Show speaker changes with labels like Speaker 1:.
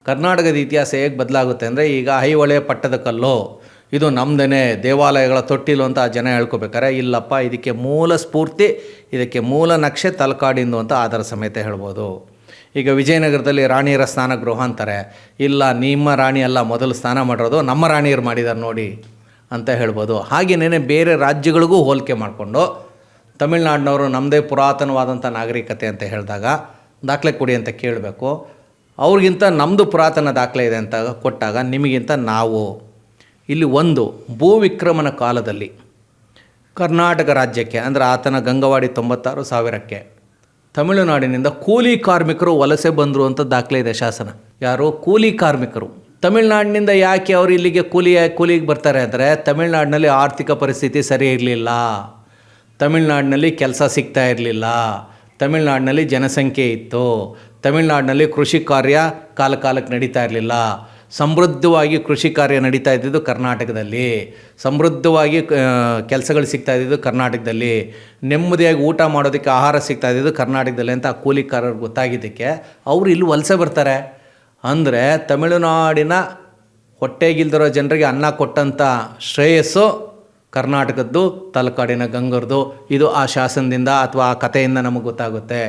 Speaker 1: ಕರ್ನಾಟಕದ ಇತಿಹಾಸ ಹೇಗೆ ಬದಲಾಗುತ್ತೆ ಅಂದರೆ, ಈಗ ಐಹೊಳೆ ಪಟ್ಟದಕಲ್ಲು ಇದು ನಮ್ಮದೇ ದೇವಾಲಯಗಳ ತೊಟ್ಟಿಲು ಅಂತ ಜನ ಹೇಳ್ಕೊಬೇಕಾರೆ, ಇಲ್ಲಪ್ಪ ಇದಕ್ಕೆ ಮೂಲ ಸ್ಫೂರ್ತಿ, ಇದಕ್ಕೆ ಮೂಲ ನಕ್ಷೆ ತಲಕಾಡಿಂದು ಅಂತ ಆಧಾರ ಸಮೇತ ಹೇಳ್ಬೋದು. ಈಗ ವಿಜಯನಗರದಲ್ಲಿ ರಾಣಿಯರ ಸ್ನಾನ ಗೃಹ ಅಂತಾರೆ, ಇಲ್ಲ ನಿಮ್ಮ ರಾಣಿ ಅಲ್ಲ ಮೊದಲು ಸ್ನಾನ ಮಾಡಿರೋದು, ನಮ್ಮ ರಾಣಿಯರು ಮಾಡಿದ್ದಾರೆ ನೋಡಿ ಅಂತ ಹೇಳ್ಬೋದು. ಹಾಗೆಯೇ ಬೇರೆ ರಾಜ್ಯಗಳಿಗೂ ಹೋಲಿಕೆ ಮಾಡಿಕೊಂಡು ತಮಿಳ್ನಾಡಿನವರು ನಮ್ಮದೇ ಪುರಾತನವಾದಂಥ ನಾಗರಿಕತೆ ಅಂತ ಹೇಳಿದಾಗ ದಾಖಲೆ ಕೊಡಿ ಅಂತ ಕೇಳಬೇಕು. ಅವ್ರಿಗಿಂತ ನಮ್ಮದು ಪುರಾತನ ದಾಖಲೆ ಇದೆ ಅಂತ ಕೊಟ್ಟಾಗ ನಿಮಗಿಂತ ನಾವು ಇಲ್ಲಿ ಒಂದು ಭೂವಿಕ್ರಮನ ಕಾಲದಲ್ಲಿ ಕರ್ನಾಟಕ ರಾಜ್ಯಕ್ಕೆ ಅಂದರೆ ಆತನ ಗಂಗವಾಡಿ 96,000ಕ್ಕೆ ತಮಿಳುನಾಡಿನಿಂದ ಕೂಲಿ ಕಾರ್ಮಿಕರು ವಲಸೆ ಬಂದರು ಅಂತ ದಾಖಲೆ ಇದೆ, ಶಾಸನ. ಯಾರು? ಕೂಲಿ ಕಾರ್ಮಿಕರು. ತಮಿಳ್ನಾಡಿನಿಂದ ಯಾಕೆ ಅವರು ಇಲ್ಲಿಗೆ ಕೂಲಿಗೆ ಬರ್ತಾರೆ ಅಂದರೆ, ತಮಿಳ್ನಾಡಿನಲ್ಲಿ ಆರ್ಥಿಕ ಪರಿಸ್ಥಿತಿ ಸರಿ ಇರಲಿಲ್ಲ, ತಮಿಳ್ನಾಡಿನಲ್ಲಿ ಕೆಲಸ ಸಿಗ್ತಾ ಇರಲಿಲ್ಲ, ತಮಿಳ್ನಾಡಿನಲ್ಲಿ ಜನಸಂಖ್ಯೆ ಇತ್ತು, ತಮಿಳ್ನಾಡಿನಲ್ಲಿ ಕೃಷಿ ಕಾರ್ಯ ಕಾಲಕ್ಕೆ ನಡೀತಾ ಇರಲಿಲ್ಲ. ಸಮೃದ್ಧವಾಗಿ ಕೃಷಿ ಕಾರ್ಯ ನಡೀತಾ ಇದ್ದಿದ್ದು ಕರ್ನಾಟಕದಲ್ಲಿ, ಸಮೃದ್ಧವಾಗಿ ಕೆಲಸಗಳು ಸಿಗ್ತಾ ಇದ್ದಿದ್ದು ಕರ್ನಾಟಕದಲ್ಲಿ, ನೆಮ್ಮದಿಯಾಗಿ ಊಟ ಮಾಡೋದಕ್ಕೆ ಆಹಾರ ಸಿಗ್ತಾ ಇದ್ದಿದ್ದು ಕರ್ನಾಟಕದಲ್ಲಿ ಅಂತ ಕೂಲಿಕಾರರು ಗೊತ್ತಾಗಿದ್ದಕ್ಕೆ ಅವರು ಇಲ್ಲಿ ವಲಸೆ ಬರ್ತಾರೆ. ಅಂದರೆ ತಮಿಳುನಾಡಿನ ಹೊಟ್ಟೆಗಿಲ್ದಿರೋ ಜನರಿಗೆ ಅನ್ನ ಕೊಟ್ಟಂಥ ಶ್ರೇಯಸ್ಸು ಕರ್ನಾಟಕದ್ದು, ತಲಕಾಡಿನ ಗಂಗರದು. ಇದು ಆ ಶಾಸನದಿಂದ ಅಥವಾ ಆ ಕಥೆಯಿಂದ ನಮಗೆ ಗೊತ್ತಾಗುತ್ತೆ.